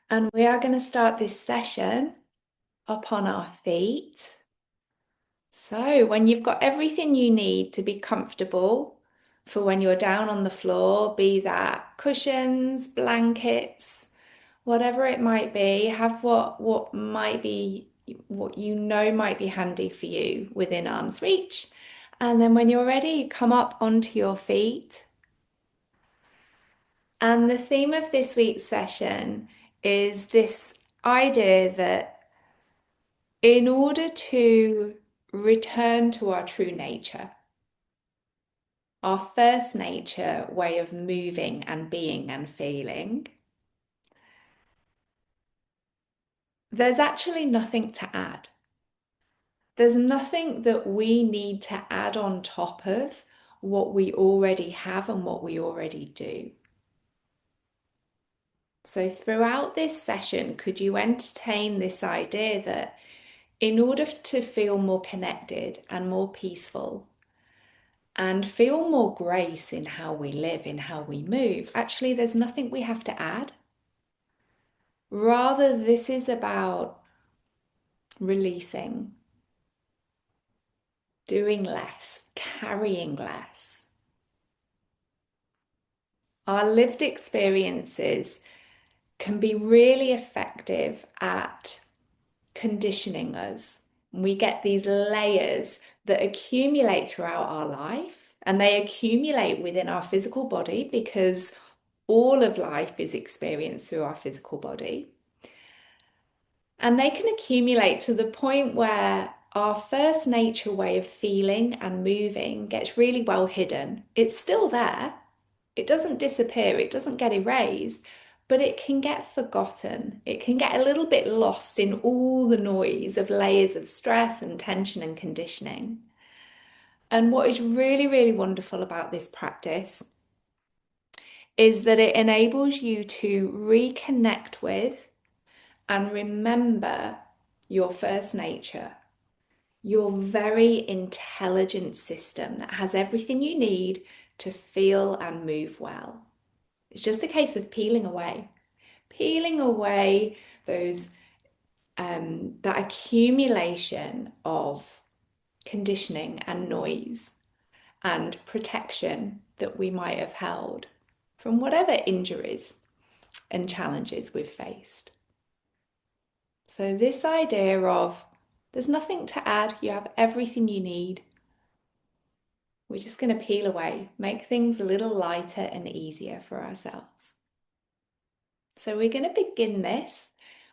And we are going to start this session up on our feet. So when you've got everything you need to be comfortable for when you're down on the floor, be that cushions, blankets, whatever it might be, have what might be what you know might be handy for you within arm's reach. And then when you're ready, come up onto your feet. And the theme of this week's session is this idea that in order to return to our true nature, our first nature way of moving and being and feeling, there's actually nothing to add. There's nothing that we need to add on top of what we already have and what we already do. So throughout this session, could you entertain this idea that in order to feel more connected and more peaceful and feel more grace in how we live, in how we move, actually, there's nothing we have to add. Rather, this is about releasing, doing less, carrying less. Our lived experiences can be really effective at conditioning us. We get these layers that accumulate throughout our life, and they accumulate within our physical body because all of life is experienced through our physical body. And they can accumulate to the point where our first nature way of feeling and moving gets really well hidden. It's still there. It doesn't disappear. It doesn't get erased, but it can get forgotten. It can get a little bit lost in all the noise of layers of stress and tension and conditioning. And what is really, really wonderful about this practice is that it enables you to reconnect with and remember your first nature, your very intelligent system that has everything you need to feel and move well. It's just a case of peeling away those that accumulation of conditioning and noise and protection that we might have held from whatever injuries and challenges we've faced. So this idea of there's nothing to add, you have everything you need. We're just going to peel away, make things a little lighter and easier for ourselves. So we're going to begin this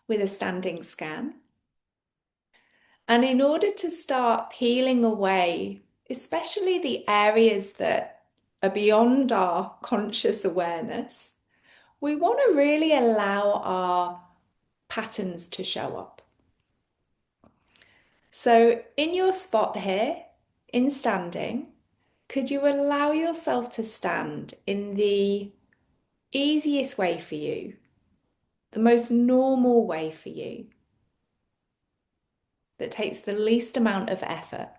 with a standing scan. And in order to start peeling away, especially the areas that are beyond our conscious awareness, we want to really allow our patterns to show up. So in your spot here, in standing, could you allow yourself to stand in the easiest way for you, the most normal way for you, that takes the least amount of effort?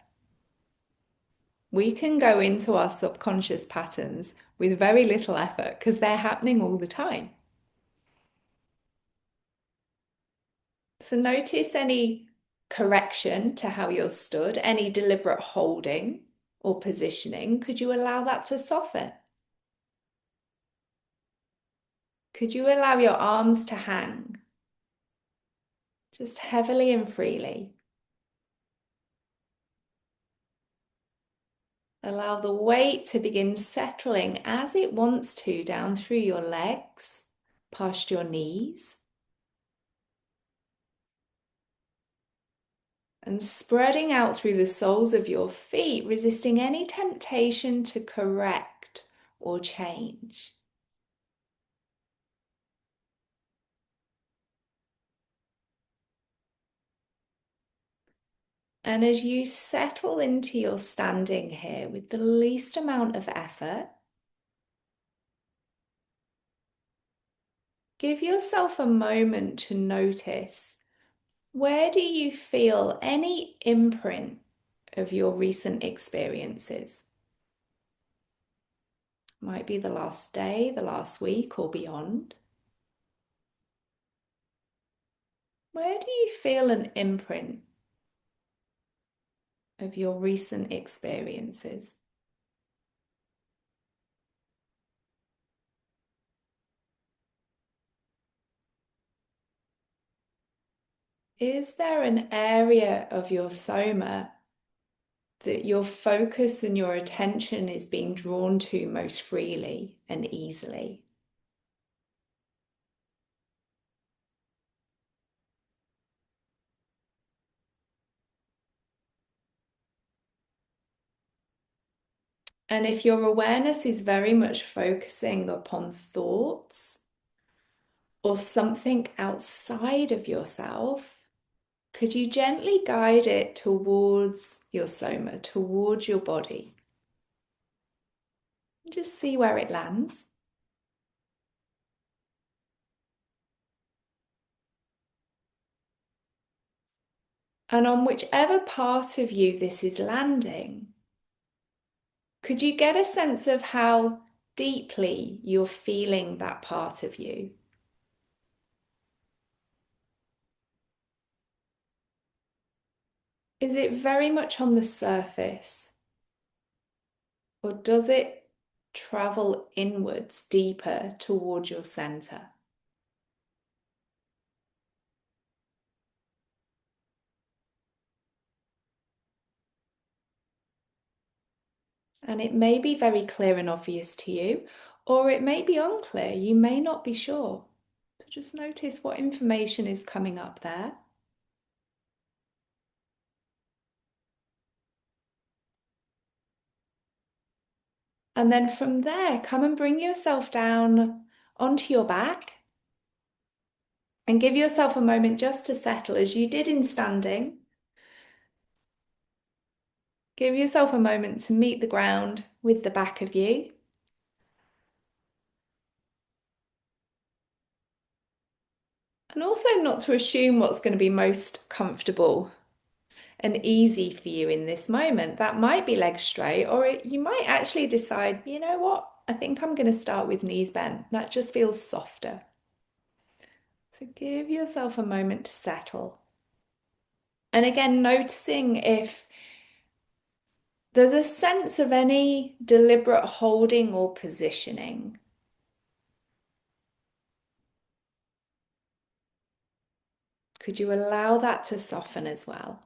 We can go into our subconscious patterns with very little effort because they're happening all the time. So notice any correction to how you're stood, any deliberate holding or positioning. Could you allow that to soften? Could you allow your arms to hang just heavily and freely? Allow the weight to begin settling as it wants to down through your legs, past your knees, and spreading out through the soles of your feet, resisting any temptation to correct or change. And as you settle into your standing here with the least amount of effort, give yourself a moment to notice, where do you feel any imprint of your recent experiences? Might be the last day, the last week, or beyond. Where do you feel an imprint of your recent experiences? Is there an area of your soma that your focus and your attention is being drawn to most freely and easily? And if your awareness is very much focusing upon thoughts or something outside of yourself, could you gently guide it towards your soma, towards your body? Just see where it lands. And on whichever part of you this is landing, could you get a sense of how deeply you're feeling that part of you? Is it very much on the surface, or does it travel inwards deeper towards your center? And it may be very clear and obvious to you, or it may be unclear. You may not be sure. So just notice what information is coming up there. And then from there, come and bring yourself down onto your back and give yourself a moment just to settle as you did in standing. Give yourself a moment to meet the ground with the back of you. And also not to assume what's going to be most comfortable and easy for you in this moment. That might be legs straight, or you might actually decide, you know what, I think I'm going to start with knees bent. That just feels softer. So give yourself a moment to settle. And again, noticing if there's a sense of any deliberate holding or positioning. Could you allow that to soften as well?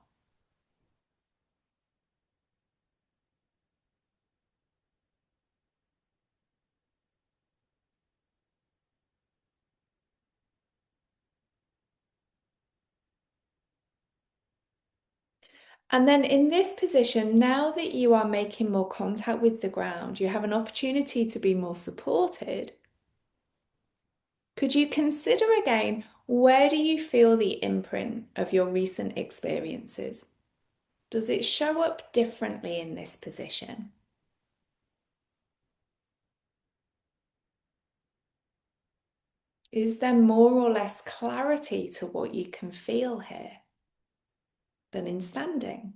And then in this position, now that you are making more contact with the ground, you have an opportunity to be more supported. Could you consider again, where do you feel the imprint of your recent experiences? Does it show up differently in this position? Is there more or less clarity to what you can feel here than in standing?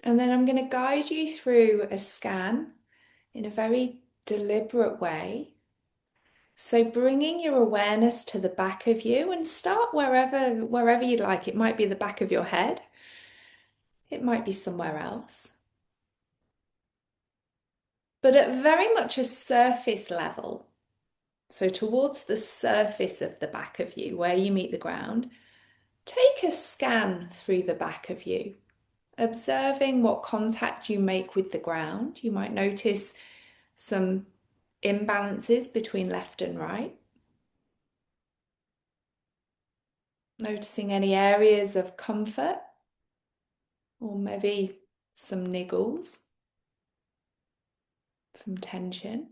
And then I'm going to guide you through a scan in a very deliberate way. So bringing your awareness to the back of you and start wherever you'd like. It might be the back of your head. It might be somewhere else. But at very much a surface level, so towards the surface of the back of you, where you meet the ground, take a scan through the back of you, observing what contact you make with the ground. You might notice some imbalances between left and right. Noticing any areas of comfort or maybe some niggles, some tension.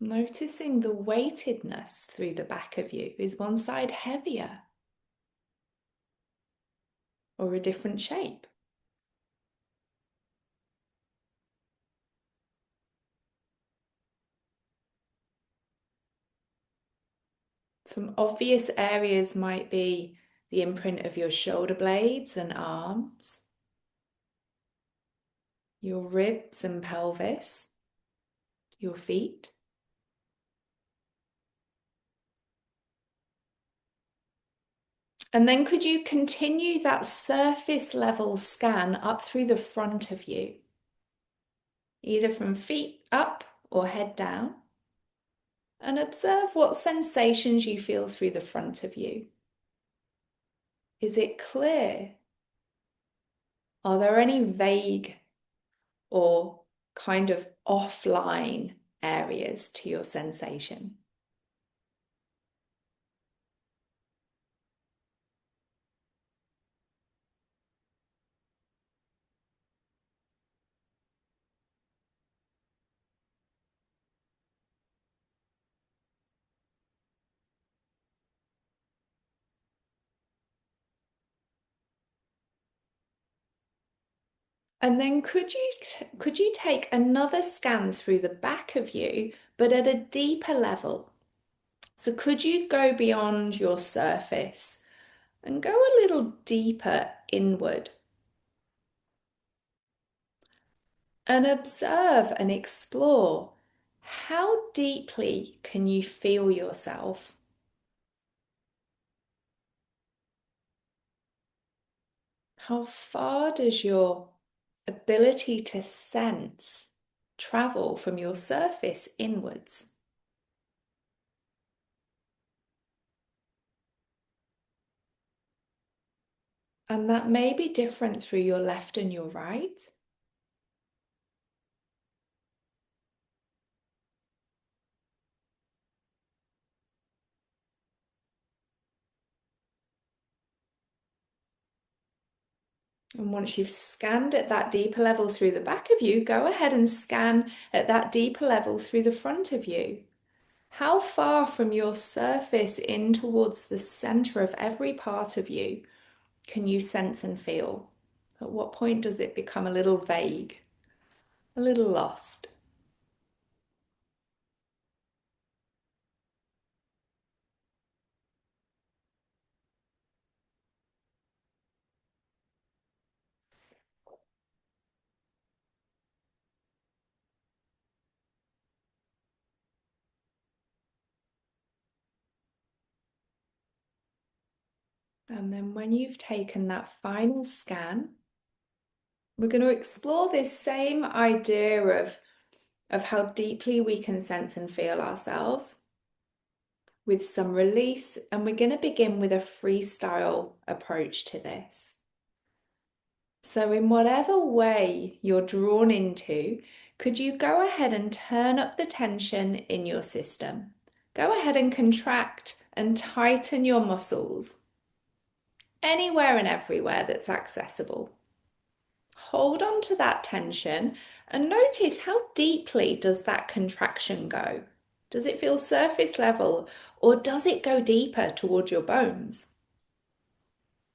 Noticing the weightedness through the back of you. Is one side heavier or a different shape? Some obvious areas might be the imprint of your shoulder blades and arms, your ribs and pelvis, your feet. And then could you continue that surface level scan up through the front of you, either from feet up or head down, and observe what sensations you feel through the front of you. Is it clear? Are there any vague or kind of offline areas to your sensation? And then could you take another scan through the back of you, but at a deeper level? So could you go beyond your surface and go a little deeper inward and observe and explore how deeply can you feel yourself? How far does your ability to sense travel from your surface inwards? And that may be different through your left and your right. And once you've scanned at that deeper level through the back of you, go ahead and scan at that deeper level through the front of you. How far from your surface in towards the center of every part of you can you sense and feel? At what point does it become a little vague, a little lost? And then when you've taken that final scan, we're going to explore this same idea of how deeply we can sense and feel ourselves with some release. And we're going to begin with a freestyle approach to this. So, in whatever way you're drawn into, could you go ahead and turn up the tension in your system? Go ahead and contract and tighten your muscles anywhere and everywhere that's accessible. Hold on to that tension and notice how deeply does that contraction go? Does it feel surface level or does it go deeper towards your bones?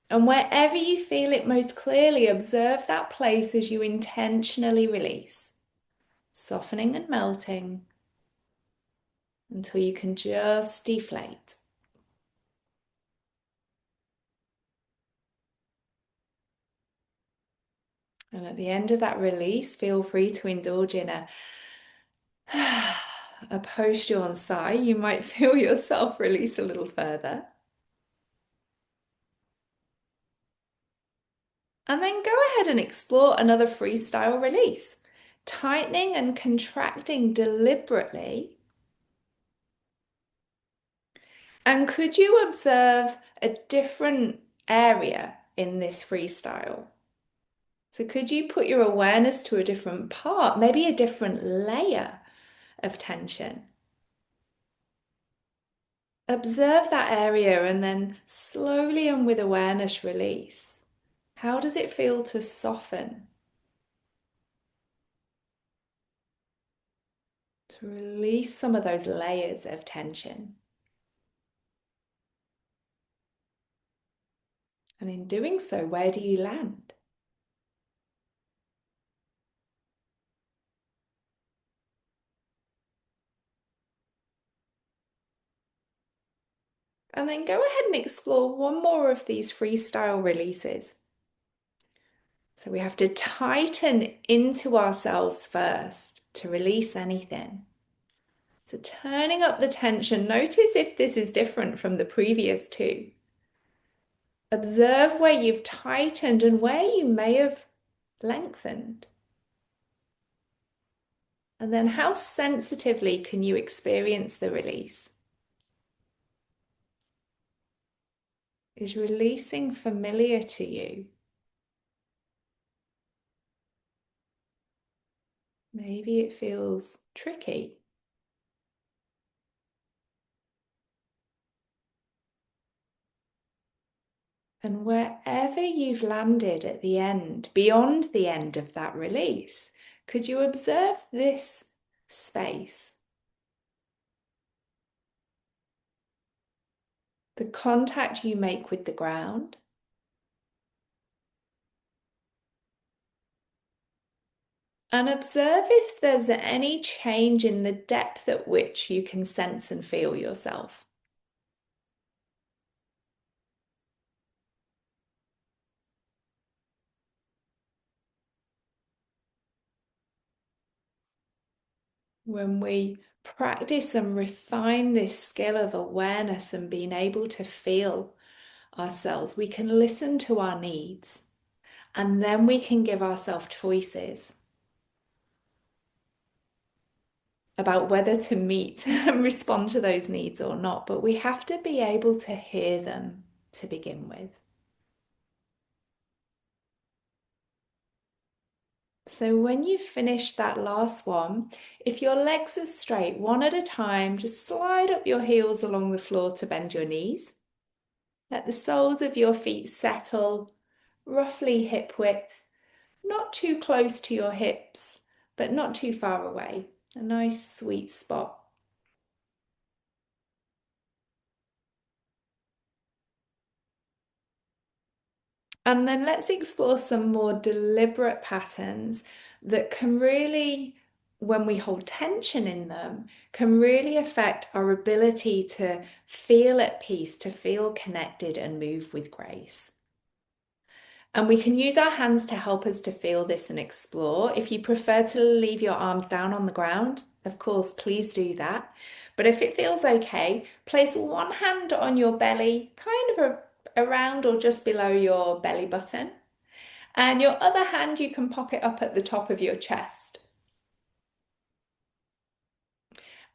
And wherever you feel it most clearly, observe that place as you intentionally release, softening and melting until you can just deflate. And at the end of that release, feel free to indulge in a post-yawn sigh. You might feel yourself release a little further. And then go ahead and explore another freestyle release, tightening and contracting deliberately. And could you observe a different area in this freestyle? So could you put your awareness to a different part, maybe a different layer of tension? Observe that area and then slowly and with awareness release. How does it feel to soften? To release some of those layers of tension. And in doing so, where do you land? And then go ahead and explore one more of these freestyle releases. So we have to tighten into ourselves first to release anything. So turning up the tension, notice if this is different from the previous two. Observe where you've tightened and where you may have lengthened. And then how sensitively can you experience the release? Is releasing familiar to you? Maybe it feels tricky. And wherever you've landed at the end, beyond the end of that release, could you observe this space? The contact you make with the ground, and observe if there's any change in the depth at which you can sense and feel yourself. When we practice and refine this skill of awareness and being able to feel ourselves, we can listen to our needs and then we can give ourselves choices about whether to meet and respond to those needs or not. But we have to be able to hear them to begin with. So when you finish that last one, if your legs are straight, one at a time, just slide up your heels along the floor to bend your knees. Let the soles of your feet settle roughly hip width, not too close to your hips, but not too far away. A nice sweet spot. And then let's explore some more deliberate patterns that can really, when we hold tension in them, can really affect our ability to feel at peace, to feel connected and move with grace. And we can use our hands to help us to feel this and explore. If you prefer to leave your arms down on the ground, of course, please do that. But if it feels okay, place one hand on your belly, kind of around or just below your belly button. And your other hand, you can pop it up at the top of your chest.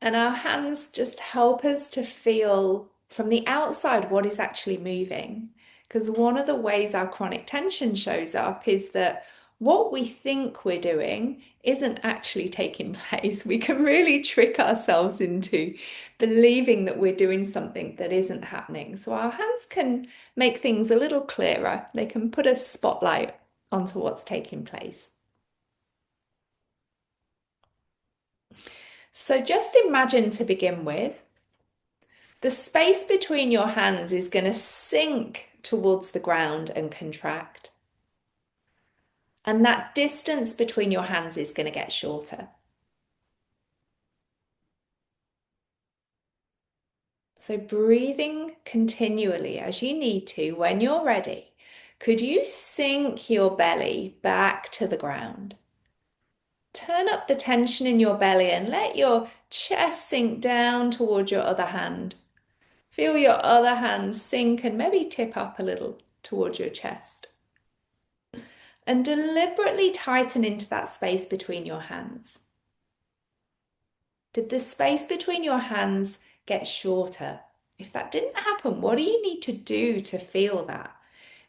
And our hands just help us to feel from the outside what is actually moving. Because one of the ways our chronic tension shows up is that what we think we're doing isn't actually taking place. We can really trick ourselves into believing that we're doing something that isn't happening. So our hands can make things a little clearer. They can put a spotlight onto what's taking place. So just imagine to begin with, the space between your hands is going to sink towards the ground and contract. And that distance between your hands is going to get shorter. So breathing continually as you need to when you're ready. Could you sink your belly back to the ground? Turn up the tension in your belly and let your chest sink down towards your other hand. Feel your other hand sink and maybe tip up a little towards your chest. And deliberately tighten into that space between your hands. Did the space between your hands get shorter? If that didn't happen, what do you need to do to feel that?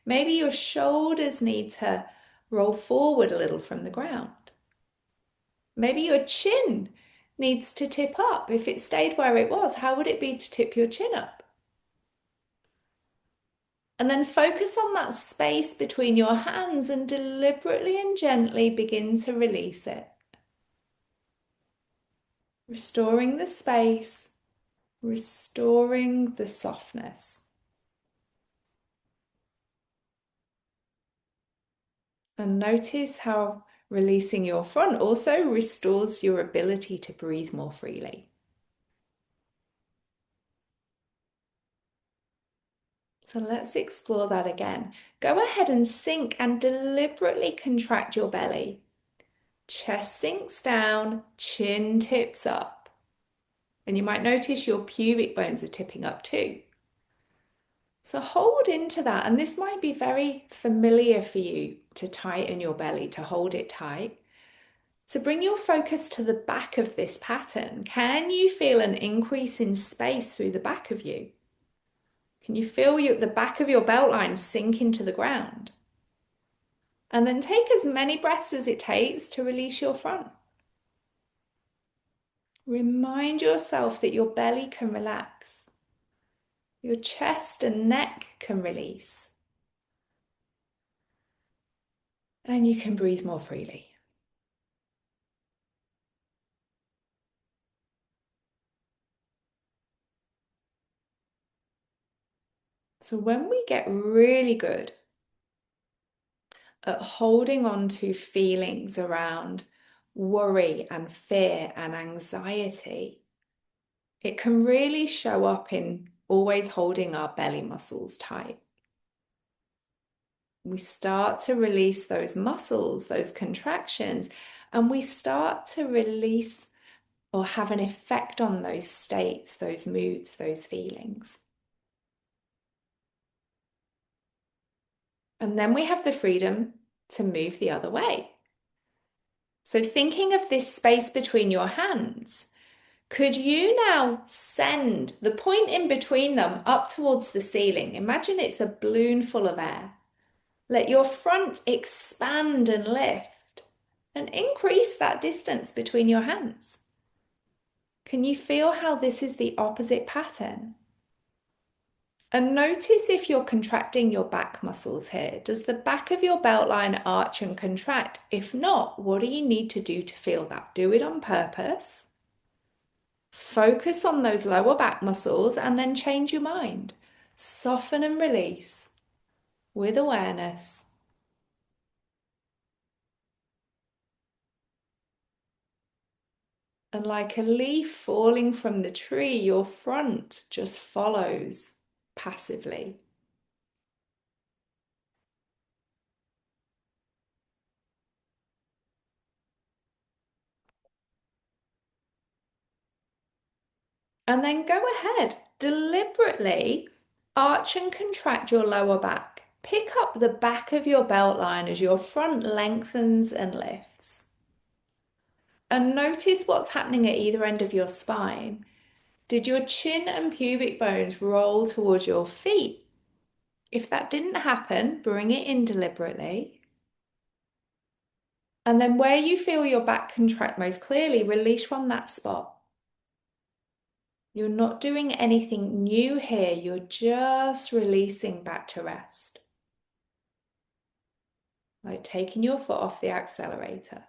Maybe your shoulders need to roll forward a little from the ground. Maybe your chin needs to tip up. If it stayed where it was, how would it be to tip your chin up? And then focus on that space between your hands and deliberately and gently begin to release it. Restoring the space, restoring the softness. And notice how releasing your front also restores your ability to breathe more freely. So let's explore that again. Go ahead and sink and deliberately contract your belly. Chest sinks down, chin tips up. And you might notice your pubic bones are tipping up too. So hold into that. And this might be very familiar for you to tighten your belly, to hold it tight. So bring your focus to the back of this pattern. Can you feel an increase in space through the back of you? Can you feel the back of your belt line sink into the ground? And then take as many breaths as it takes to release your front. Remind yourself that your belly can relax. Your chest and neck can release. And you can breathe more freely. So when we get really good at holding on to feelings around worry and fear and anxiety, it can really show up in always holding our belly muscles tight. We start to release those muscles, those contractions, and we start to release or have an effect on those states, those moods, those feelings. And then we have the freedom to move the other way. So thinking of this space between your hands, could you now send the point in between them up towards the ceiling? Imagine it's a balloon full of air. Let your front expand and lift and increase that distance between your hands. Can you feel how this is the opposite pattern? And notice if you're contracting your back muscles here. Does the back of your belt line arch and contract? If not, what do you need to do to feel that? Do it on purpose. Focus on those lower back muscles and then change your mind. Soften and release with awareness. And like a leaf falling from the tree, your front just follows passively. And then go ahead, deliberately arch and contract your lower back. Pick up the back of your belt line as your front lengthens and lifts. And notice what's happening at either end of your spine. Did your chin and pubic bones roll towards your feet? If that didn't happen, bring it in deliberately. And then where you feel your back contract most clearly, release from that spot. You're not doing anything new here. You're just releasing back to rest. Like taking your foot off the accelerator.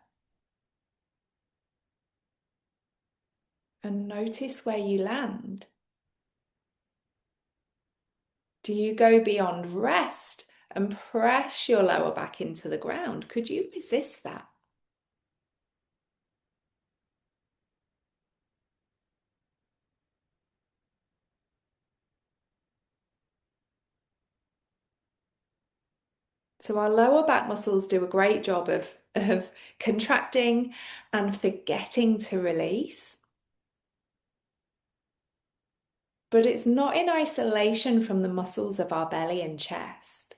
And notice where you land. Do you go beyond rest and press your lower back into the ground? Could you resist that? So our lower back muscles do a great job of contracting and forgetting to release. But it's not in isolation from the muscles of our belly and chest.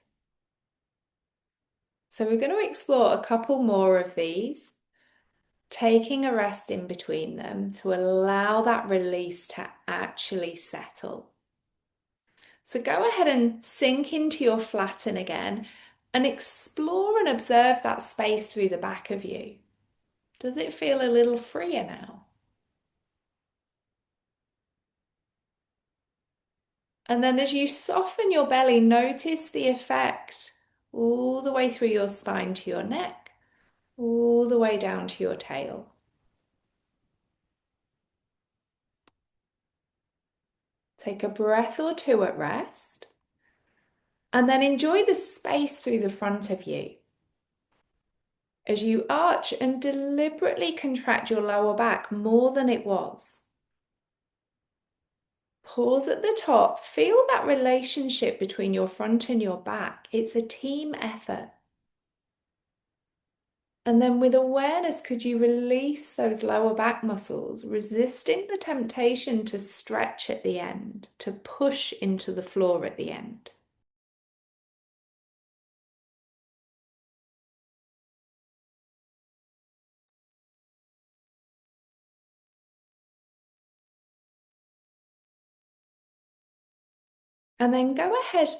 So we're going to explore a couple more of these, taking a rest in between them to allow that release to actually settle. So go ahead and sink into your flatten again and explore and observe that space through the back of you. Does it feel a little freer now? And then as you soften your belly, notice the effect all the way through your spine to your neck, all the way down to your tail. Take a breath or two at rest, and then enjoy the space through the front of you. As you arch and deliberately contract your lower back more than it was. Pause at the top. Feel that relationship between your front and your back. It's a team effort. And then with awareness, could you release those lower back muscles, resisting the temptation to stretch at the end, to push into the floor at the end? And then go ahead,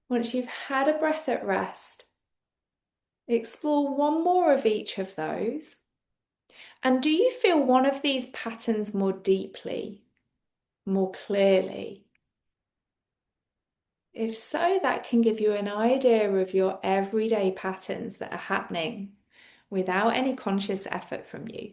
once you've had a breath at rest, explore one more of each of those. And do you feel one of these patterns more deeply, more clearly? If so, that can give you an idea of your everyday patterns that are happening without any conscious effort from you.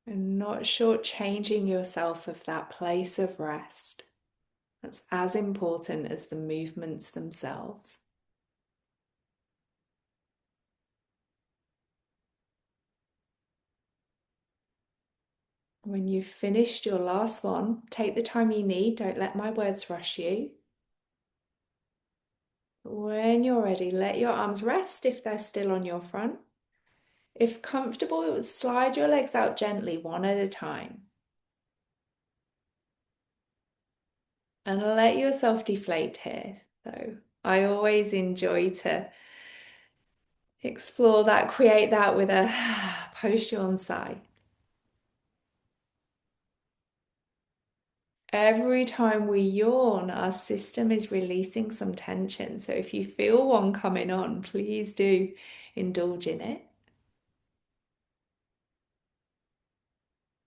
And not shortchanging yourself of that place of rest. That's as important as the movements themselves. When you've finished your last one, take the time you need. Don't let my words rush you. When you're ready, let your arms rest if they're still on your front. If comfortable, slide your legs out gently, one at a time. And let yourself deflate here. So I always enjoy to explore that, create that with a post yawn sigh. Every time we yawn, our system is releasing some tension. So if you feel one coming on, please do indulge in it.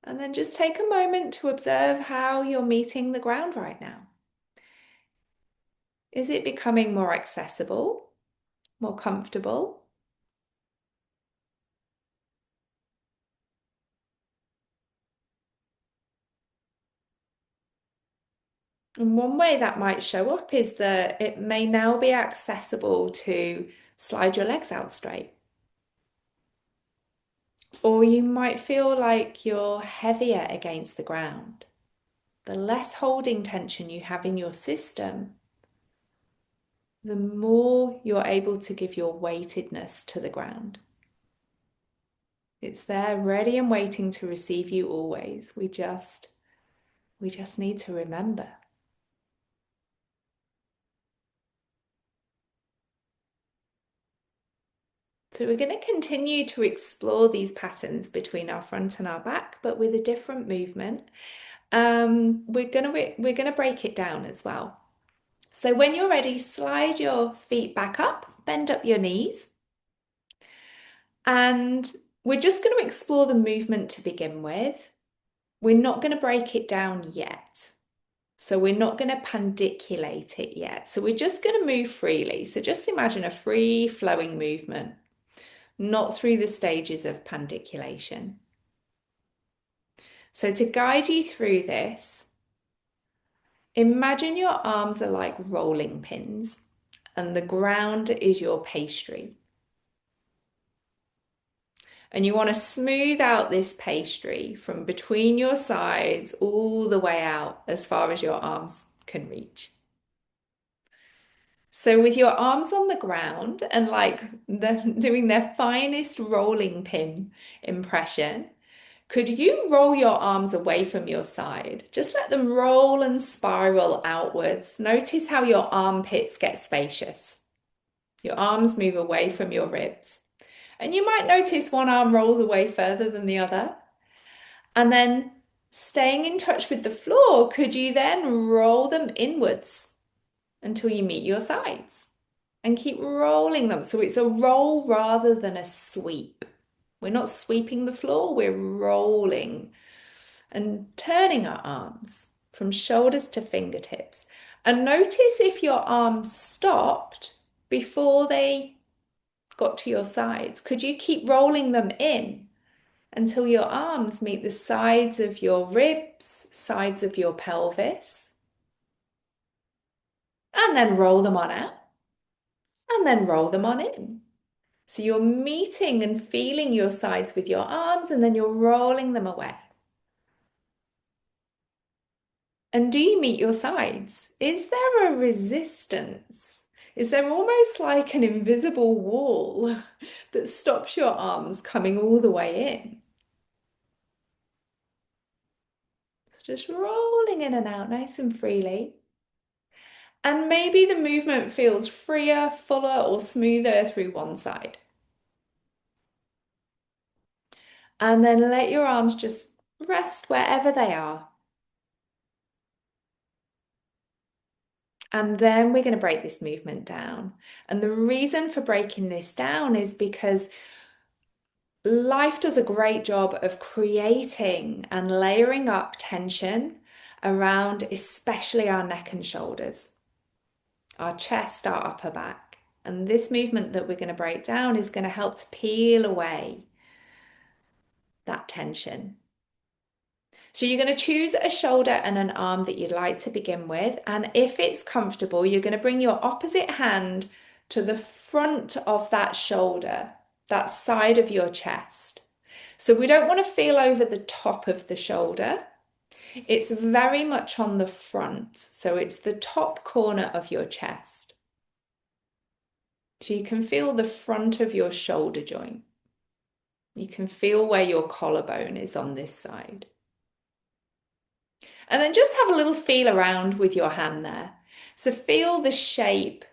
And then just take a moment to observe how you're meeting the ground right now. Is it becoming more accessible, more comfortable? And one way that might show up is that it may now be accessible to slide your legs out straight. Or you might feel like you're heavier against the ground. The less holding tension you have in your system, the more you're able to give your weightedness to the ground. It's there ready and waiting to receive you always. We just need to remember. So we're going to continue to explore these patterns between our front and our back, but with a different movement. We're gonna break it down as well. So when you're ready, slide your feet back up, bend up your knees, and we're just going to explore the movement to begin with. We're not going to break it down yet. So we're not going to pandiculate it yet. So we're just going to move freely. So just imagine a free flowing movement, not through the stages of pandiculation. So to guide you through this, imagine your arms are like rolling pins and the ground is your pastry. And you want to smooth out this pastry from between your sides all the way out as far as your arms can reach. So with your arms on the ground and like doing their finest rolling pin impression, could you roll your arms away from your side? Just let them roll and spiral outwards. Notice how your armpits get spacious. Your arms move away from your ribs. And you might notice one arm rolls away further than the other. And then staying in touch with the floor, could you then roll them inwards until you meet your sides? And keep rolling them. So it's a roll rather than a sweep. We're not sweeping the floor, we're rolling and turning our arms from shoulders to fingertips. And notice if your arms stopped before they got to your sides. Could you keep rolling them in until your arms meet the sides of your ribs, sides of your pelvis, and then roll them on out, and then roll them on in. So you're meeting and feeling your sides with your arms, and then you're rolling them away. And do you meet your sides? Is there a resistance? Is there almost like an invisible wall that stops your arms coming all the way in? So just rolling in and out nice and freely. And maybe the movement feels freer, fuller, or smoother through one side. And then let your arms just rest wherever they are. And then we're going to break this movement down. And the reason for breaking this down is because life does a great job of creating and layering up tension around especially our neck and shoulders, our chest, our upper back. And this movement that we're going to break down is going to help to peel away that tension. So you're going to choose a shoulder and an arm that you'd like to begin with. And if it's comfortable, you're going to bring your opposite hand to the front of that shoulder, that side of your chest. So we don't want to feel over the top of the shoulder. It's very much on the front. So it's the top corner of your chest. So you can feel the front of your shoulder joint. You can feel where your collarbone is on this side. And then just have a little feel around with your hand there. So feel the shape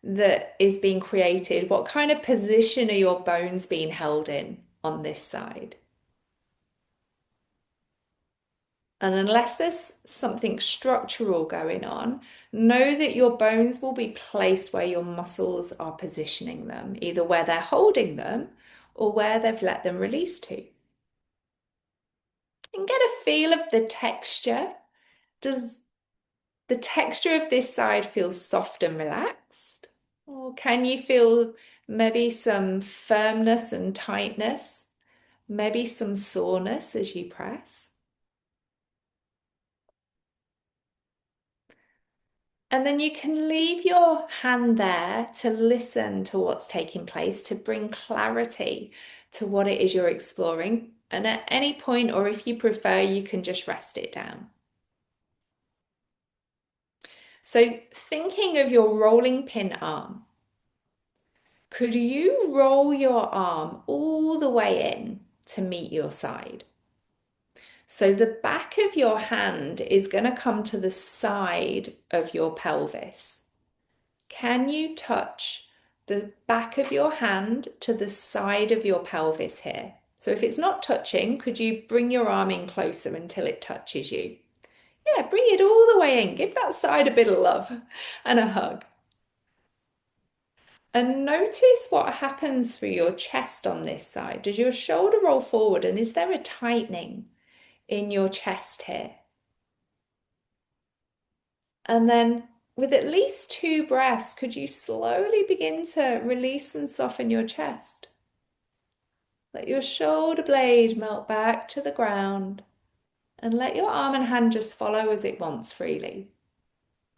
that is being created. What kind of position are your bones being held in on this side? And unless there's something structural going on, know that your bones will be placed where your muscles are positioning them, either where they're holding them or where they've let them release to. And get a feel of the texture. Does the texture of this side feel soft and relaxed? Or can you feel maybe some firmness and tightness? Maybe some soreness as you press? And then you can leave your hand there to listen to what's taking place, to bring clarity to what it is you're exploring. And at any point, or if you prefer, you can just rest it down. So thinking of your rolling pin arm, could you roll your arm all the way in to meet your side? So the back of your hand is going to come to the side of your pelvis. Can you touch the back of your hand to the side of your pelvis here? So if it's not touching, could you bring your arm in closer until it touches you? Yeah, bring it all the way in. Give that side a bit of love and a hug. And notice what happens through your chest on this side. Does your shoulder roll forward and is there a tightening in your chest here? And then with at least 2 breaths, could you slowly begin to release and soften your chest? Let your shoulder blade melt back to the ground and let your arm and hand just follow as it wants freely.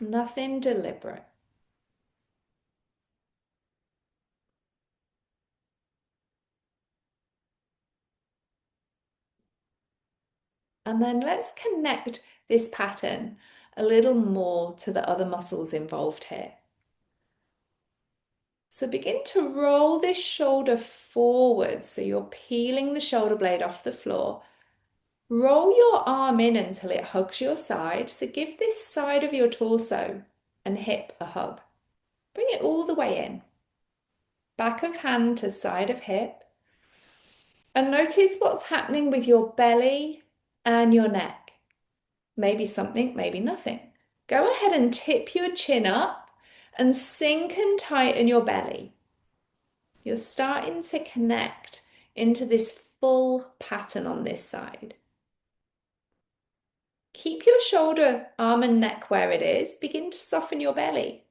Nothing deliberate. And then let's connect this pattern a little more to the other muscles involved here. So begin to roll this shoulder forward so you're peeling the shoulder blade off the floor. Roll your arm in until it hugs your side. So give this side of your torso and hip a hug. Bring it all the way in. Back of hand to side of hip. And notice what's happening with your belly and your neck. Maybe something, maybe nothing. Go ahead and tip your chin up and sink and tighten your belly. You're starting to connect into this full pattern on this side. Keep your shoulder, arm and neck where it is. Begin to soften your belly.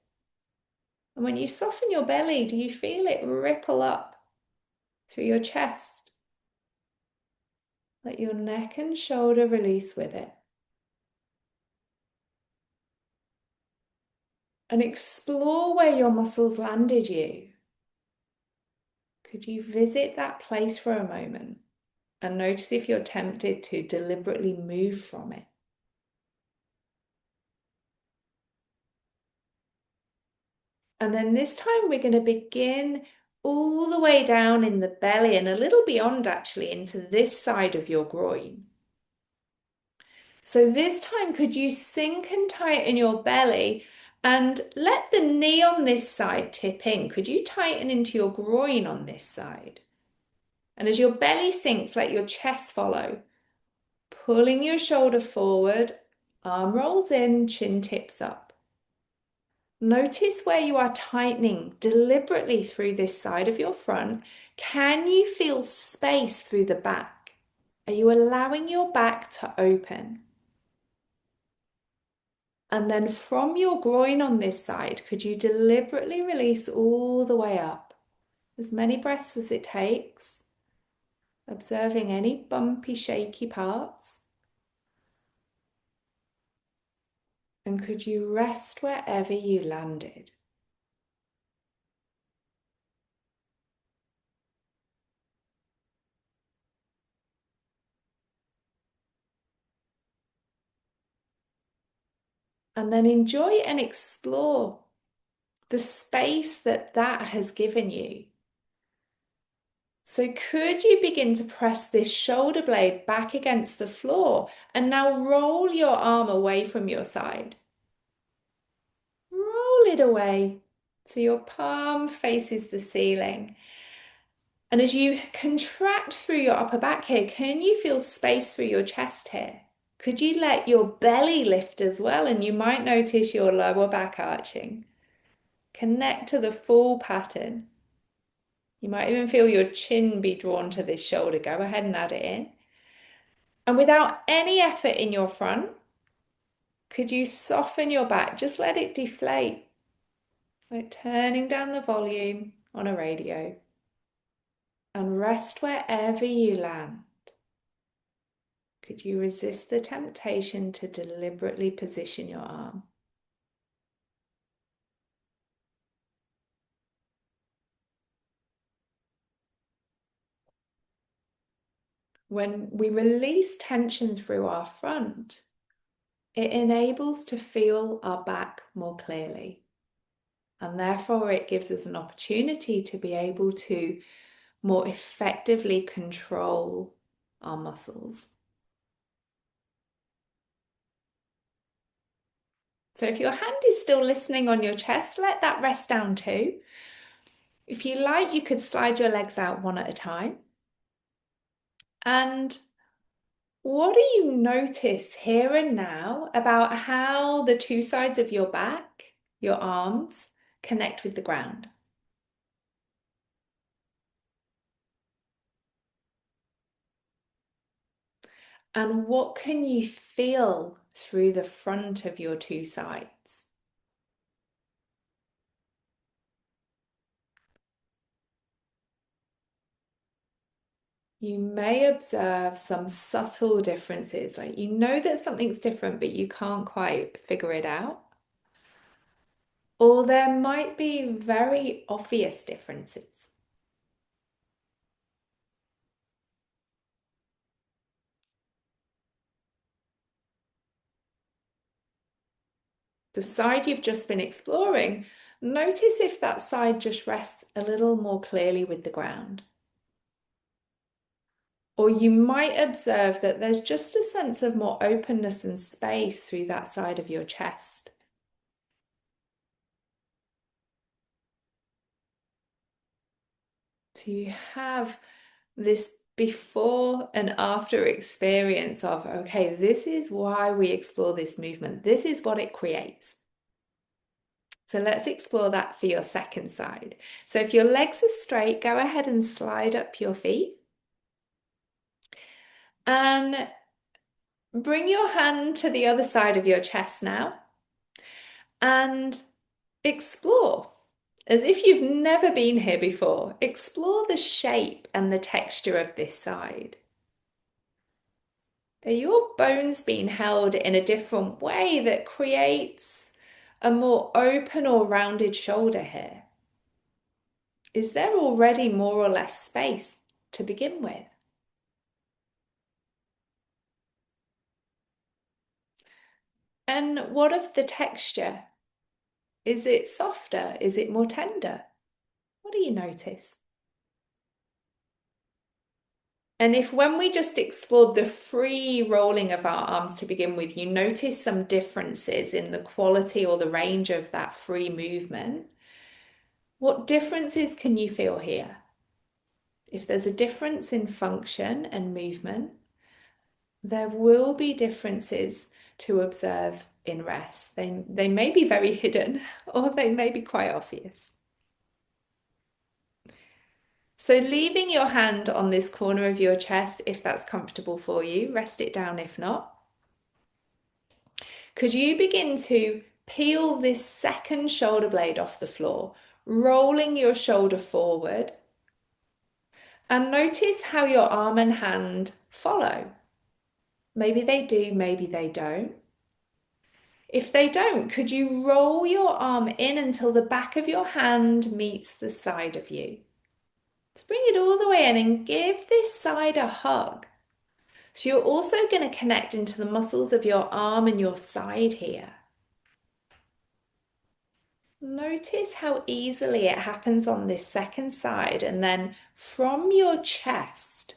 And when you soften your belly, do you feel it ripple up through your chest? Let your neck and shoulder release with it. And explore where your muscles landed you. Could you visit that place for a moment and notice if you're tempted to deliberately move from it? And then this time we're going to begin all the way down in the belly and a little beyond actually into this side of your groin. So this time, could you sink and tighten your belly and let the knee on this side tip in? Could you tighten into your groin on this side? And as your belly sinks, let your chest follow, pulling your shoulder forward, arm rolls in, chin tips up. Notice where you are tightening deliberately through this side of your front. Can you feel space through the back? Are you allowing your back to open? And then from your groin on this side, could you deliberately release all the way up? As many breaths as it takes, observing any bumpy, shaky parts. And could you rest wherever you landed? And then enjoy and explore the space that that has given you. So could you begin to press this shoulder blade back against the floor and now roll your arm away from your side? Roll it away so your palm faces the ceiling. And as you contract through your upper back here, can you feel space through your chest here? Could you let your belly lift as well? And you might notice your lower back arching. Connect to the full pattern. You might even feel your chin be drawn to this shoulder. Go ahead and add it in. And without any effort in your front, could you soften your back? Just let it deflate, like turning down the volume on a radio. And rest wherever you land. Could you resist the temptation to deliberately position your arm? When we release tension through our front, it enables to feel our back more clearly. And therefore, it gives us an opportunity to be able to more effectively control our muscles. So if your hand is still listening on your chest, let that rest down too. If you like, you could slide your legs out one at a time. And what do you notice here and now about how the two sides of your back, your arms, connect with the ground? And what can you feel through the front of your two sides? You may observe some subtle differences, like you know that something's different, but you can't quite figure it out. Or there might be very obvious differences. The side you've just been exploring, notice if that side just rests a little more clearly with the ground. Or you might observe that there's just a sense of more openness and space through that side of your chest. So you have this before and after experience of, okay, this is why we explore this movement. This is what it creates. So let's explore that for your second side. So if your legs are straight, go ahead and slide up your feet. And bring your hand to the other side of your chest now. And explore. As if you've never been here before, explore the shape and the texture of this side. Are your bones being held in a different way that creates a more open or rounded shoulder here? Is there already more or less space to begin with? And what of the texture? Is it softer? Is it more tender? What do you notice? And if when we just explored the free rolling of our arms to begin with, you notice some differences in the quality or the range of that free movement, what differences can you feel here? If there's a difference in function and movement, there will be differences to observe in rest. They may be very hidden or they may be quite obvious. So leaving your hand on this corner of your chest, if that's comfortable for you, rest it down if not. Could you begin to peel this second shoulder blade off the floor, rolling your shoulder forward, and notice how your arm and hand follow. Maybe they do, maybe they don't. If they don't, could you roll your arm in until the back of your hand meets the side of you? Let's bring it all the way in and give this side a hug. So you're also going to connect into the muscles of your arm and your side here. Notice how easily it happens on this second side, and then from your chest,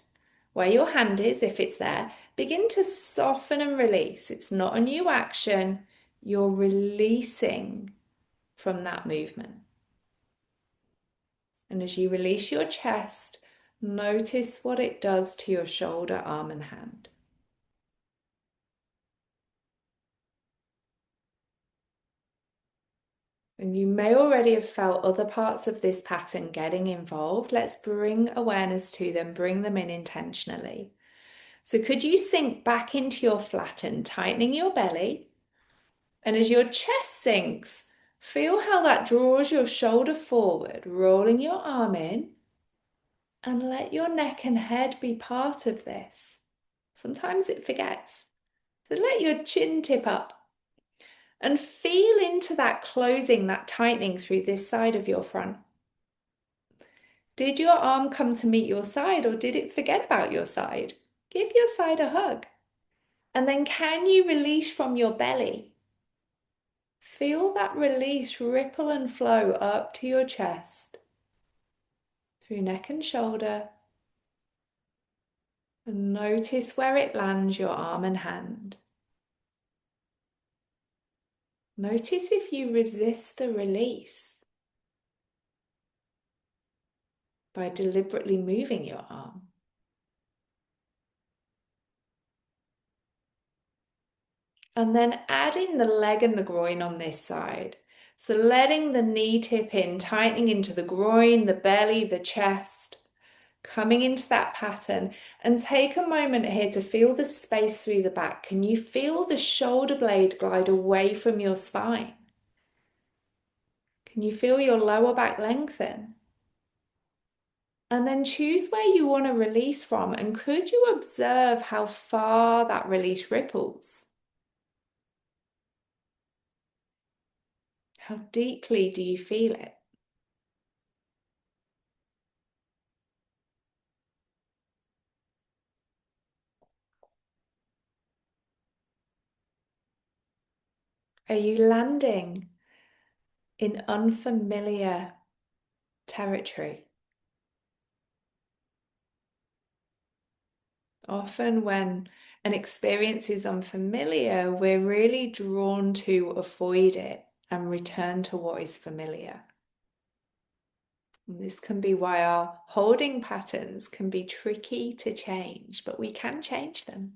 where your hand is, if it's there, begin to soften and release. It's not a new action. You're releasing from that movement. And as you release your chest, notice what it does to your shoulder, arm, and hand. And you may already have felt other parts of this pattern getting involved. Let's bring awareness to them, bring them in intentionally. So could you sink back into your flatten, tightening your belly? And as your chest sinks, feel how that draws your shoulder forward, rolling your arm in, and let your neck and head be part of this. Sometimes it forgets. So let your chin tip up and feel into that closing, that tightening through this side of your front. Did your arm come to meet your side or did it forget about your side? Give your side a hug. And then can you release from your belly? Feel that release ripple and flow up to your chest, through neck and shoulder. And notice where it lands your arm and hand. Notice if you resist the release by deliberately moving your arm. And then add in the leg and the groin on this side. So letting the knee tip in, tightening into the groin, the belly, the chest, coming into that pattern. And take a moment here to feel the space through the back. Can you feel the shoulder blade glide away from your spine? Can you feel your lower back lengthen? And then choose where you want to release from. And could you observe how far that release ripples? How deeply do you feel it? Are you landing in unfamiliar territory? Often, when an experience is unfamiliar, we're really drawn to avoid it and return to what is familiar. And this can be why our holding patterns can be tricky to change, but we can change them.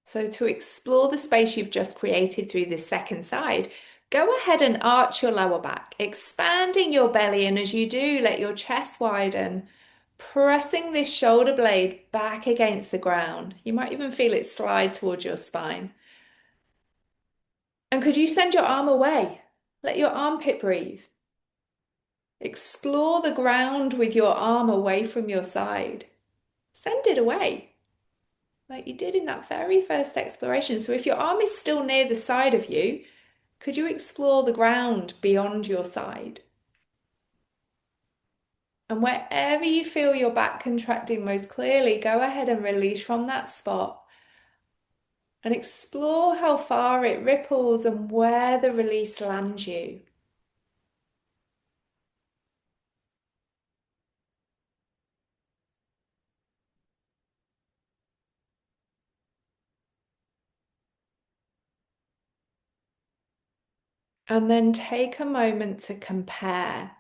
So to explore the space you've just created through this second side, go ahead and arch your lower back, expanding your belly, and as you do, let your chest widen, pressing this shoulder blade back against the ground. You might even feel it slide towards your spine. And could you send your arm away? Let your armpit breathe. Explore the ground with your arm away from your side. Send it away, like you did in that very first exploration. So if your arm is still near the side of you, could you explore the ground beyond your side? And wherever you feel your back contracting most clearly, go ahead and release from that spot and explore how far it ripples and where the release lands you. And then take a moment to compare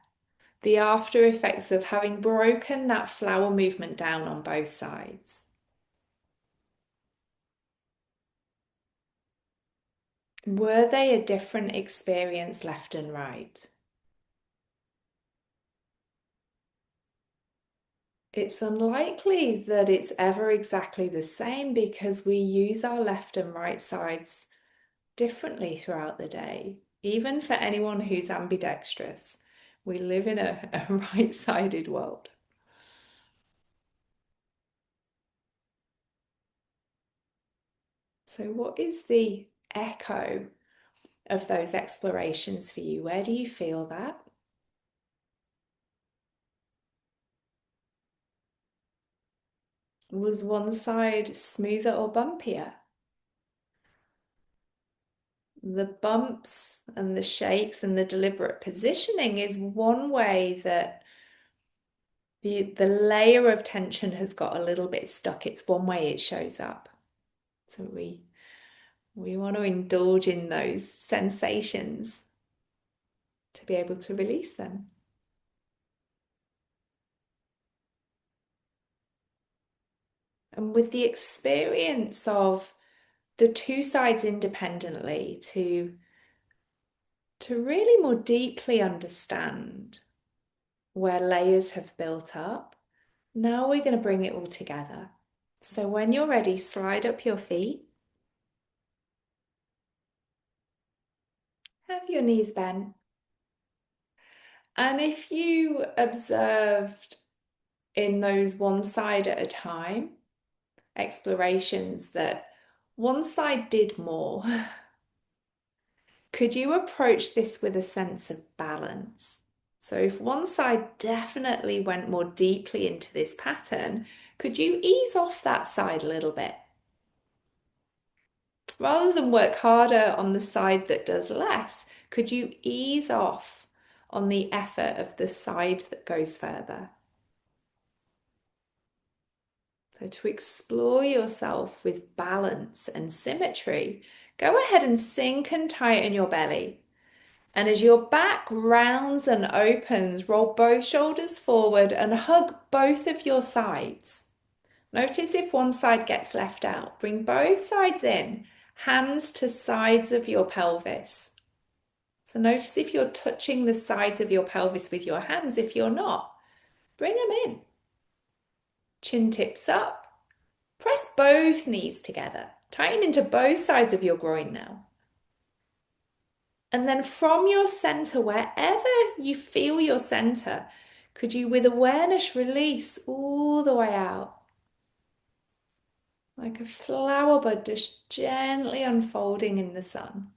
the after effects of having broken that flower movement down on both sides. Were they a different experience left and right? It's unlikely that it's ever exactly the same because we use our left and right sides differently throughout the day. Even for anyone who's ambidextrous, we live in a right-sided world. So, what is the echo of those explorations for you? Where do you feel that? Was one side smoother or bumpier? The bumps and the shakes and the deliberate positioning is one way that the layer of tension has got a little bit stuck. It's one way it shows up. So we want to indulge in those sensations to be able to release them. And with the experience of the two sides independently to really more deeply understand where layers have built up, now we're going to bring it all together. So when you're ready, slide up your feet. Have your knees bent. And if you observed in those one side at a time explorations that one side did more, could you approach this with a sense of balance? So if one side definitely went more deeply into this pattern, could you ease off that side a little bit? Rather than work harder on the side that does less, could you ease off on the effort of the side that goes further? So to explore yourself with balance and symmetry, go ahead and sink and tighten your belly. And as your back rounds and opens, roll both shoulders forward and hug both of your sides. Notice if one side gets left out. Bring both sides in, hands to sides of your pelvis. So notice if you're touching the sides of your pelvis with your hands. If you're not, bring them in. Chin tips up. Press both knees together. Tighten into both sides of your groin now. And then from your center, wherever you feel your center, could you, with awareness, release all the way out? Like a flower bud just gently unfolding in the sun.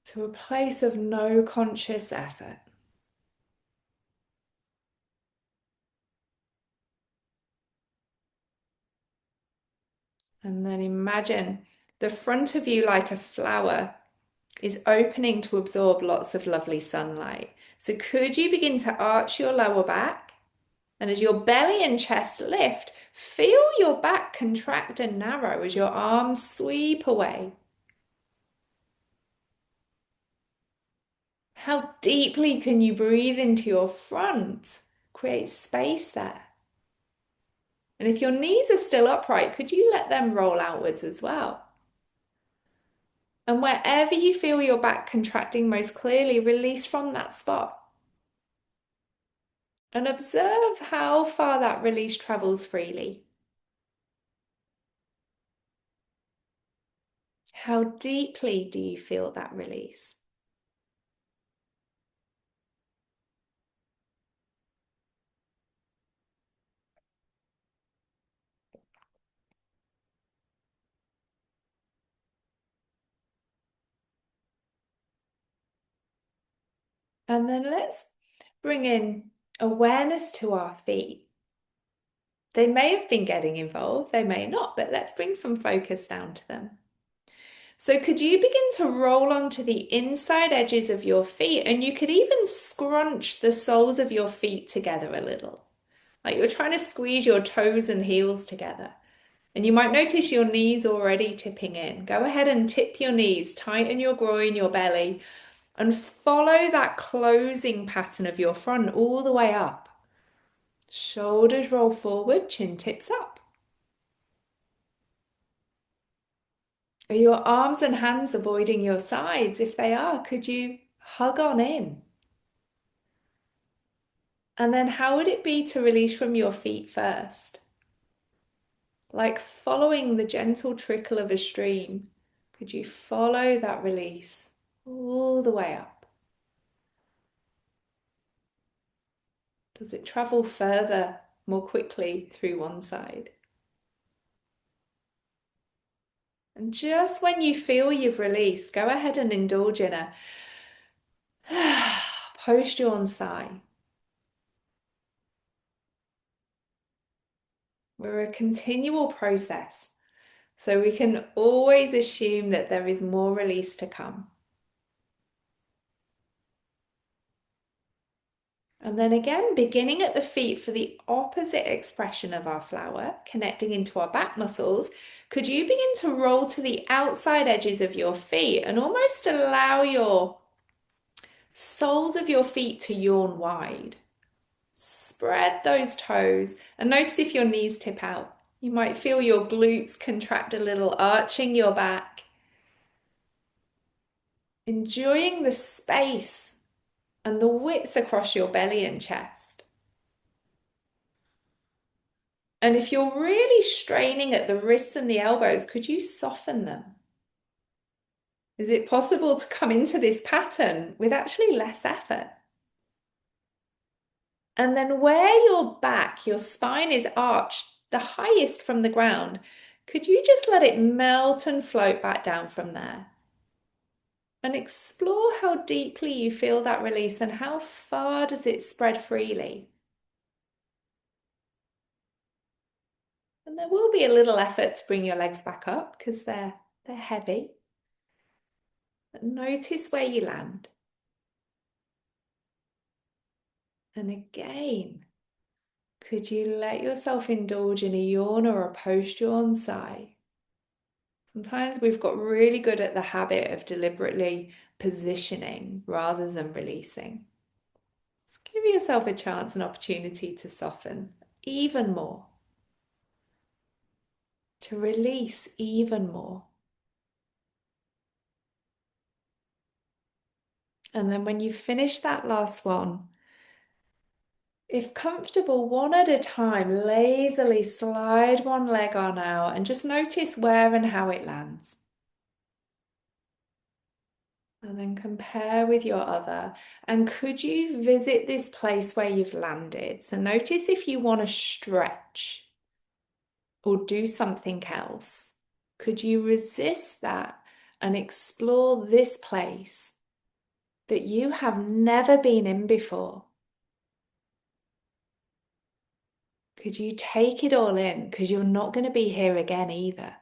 To a place of no conscious effort. And then imagine the front of you like a flower is opening to absorb lots of lovely sunlight. So could you begin to arch your lower back? And as your belly and chest lift, feel your back contract and narrow as your arms sweep away. How deeply can you breathe into your front? Create space there. And if your knees are still upright, could you let them roll outwards as well? And wherever you feel your back contracting most clearly, release from that spot. And observe how far that release travels freely. How deeply do you feel that release? And then let's bring in awareness to our feet. They may have been getting involved, they may not, but let's bring some focus down to them. So could you begin to roll onto the inside edges of your feet, and you could even scrunch the soles of your feet together a little, like you're trying to squeeze your toes and heels together. And you might notice your knees already tipping in. Go ahead and tip your knees, tighten your groin, your belly, and follow that closing pattern of your front all the way up. Shoulders roll forward, chin tips up. Are your arms and hands avoiding your sides? If they are, could you hug on in? And then how would it be to release from your feet first? Like following the gentle trickle of a stream. Could you follow that release all the way up? Does it travel further, more quickly through one side? And just when you feel you've released, go ahead and indulge in a post yawn sigh. We're a continual process, so we can always assume that there is more release to come. And then again, beginning at the feet for the opposite expression of our flower, connecting into our back muscles, could you begin to roll to the outside edges of your feet and almost allow your soles of your feet to yawn wide? Spread those toes and notice if your knees tip out. You might feel your glutes contract a little, arching your back. Enjoying the space and the width across your belly and chest. And if you're really straining at the wrists and the elbows, could you soften them? Is it possible to come into this pattern with actually less effort? And then where your back, your spine is arched the highest from the ground, could you just let it melt and float back down from there? And explore how deeply you feel that release and how far does it spread freely? And there will be a little effort to bring your legs back up because they're heavy. But notice where you land. And again, could you let yourself indulge in a yawn or a post-yawn sigh? Sometimes we've got really good at the habit of deliberately positioning rather than releasing. Just give yourself a chance, an opportunity to soften even more, to release even more. And then when you finish that last one, if comfortable, one at a time, lazily slide one leg on out and just notice where and how it lands. And then compare with your other. And could you visit this place where you've landed? So notice if you want to stretch or do something else. Could you resist that and explore this place that you have never been in before? Could you take it all in? Because you're not going to be here again either.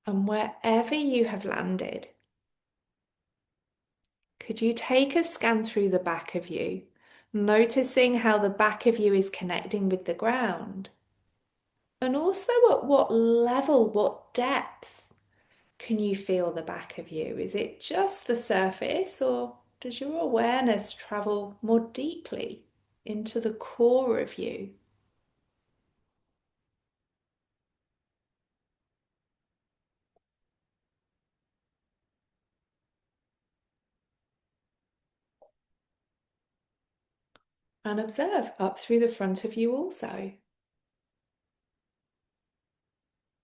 And wherever you have landed, could you take a scan through the back of you, noticing how the back of you is connecting with the ground? And also at what level, what depth can you feel the back of you? Is it just the surface, or does your awareness travel more deeply into the core of you? And observe up through the front of you also.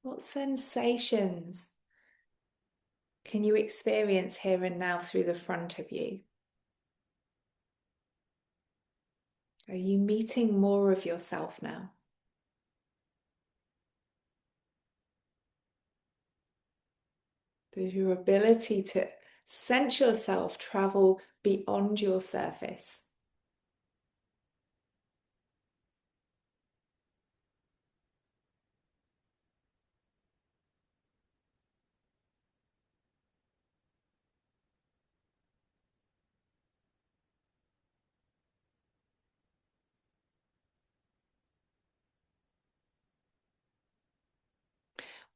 What sensations can you experience here and now through the front of you? Are you meeting more of yourself now? There's your ability to sense yourself travel beyond your surface.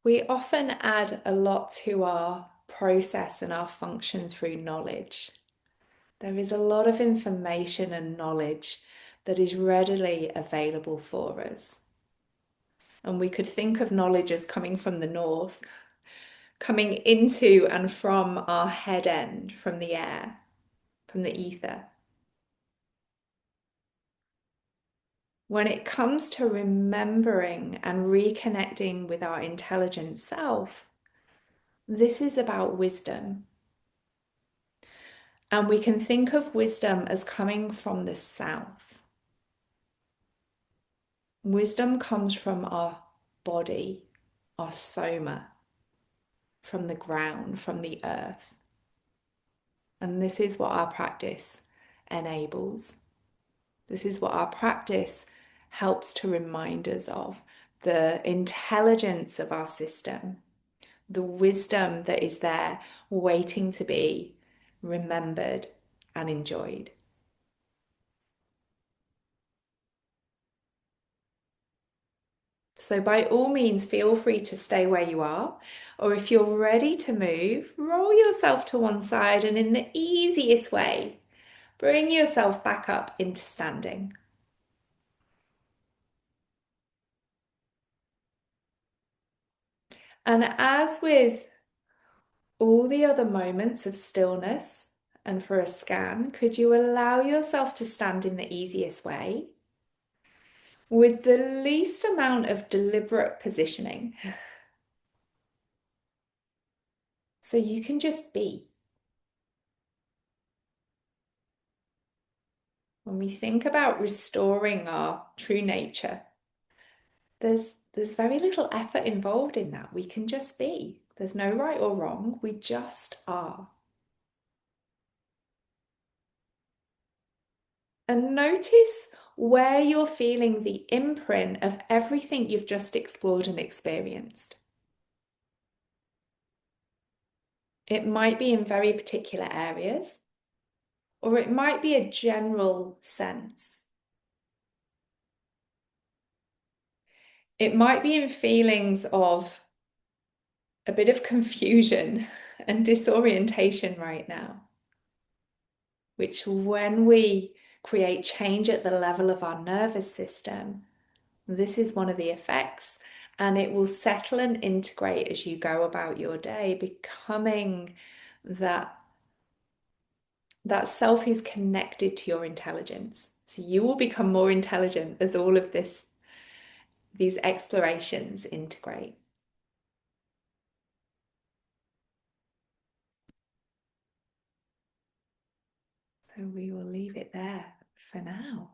We often add a lot to our process and our function through knowledge. There is a lot of information and knowledge that is readily available for us. And we could think of knowledge as coming from the north, coming into and from our head end, from the air, from the ether. When it comes to remembering and reconnecting with our intelligent self, this is about wisdom. And we can think of wisdom as coming from the south. Wisdom comes from our body, our soma, from the ground, from the earth. And this is what our practice enables. This is what our practice helps to remind us of the intelligence of our system, the wisdom that is there waiting to be remembered and enjoyed. So by all means, feel free to stay where you are, or if you're ready to move, roll yourself to one side and in the easiest way, bring yourself back up into standing. And as with all the other moments of stillness and for a scan, could you allow yourself to stand in the easiest way with the least amount of deliberate positioning? So you can just be. When we think about restoring our true nature, there's very little effort involved in that. We can just be. There's no right or wrong. We just are. And notice where you're feeling the imprint of everything you've just explored and experienced. It might be in very particular areas, or it might be a general sense. It might be in feelings of a bit of confusion and disorientation right now, which when we create change at the level of our nervous system, this is one of the effects, and it will settle and integrate as you go about your day, becoming that self who's connected to your intelligence. So you will become more intelligent as all of these explorations integrate. So we will leave it there for now.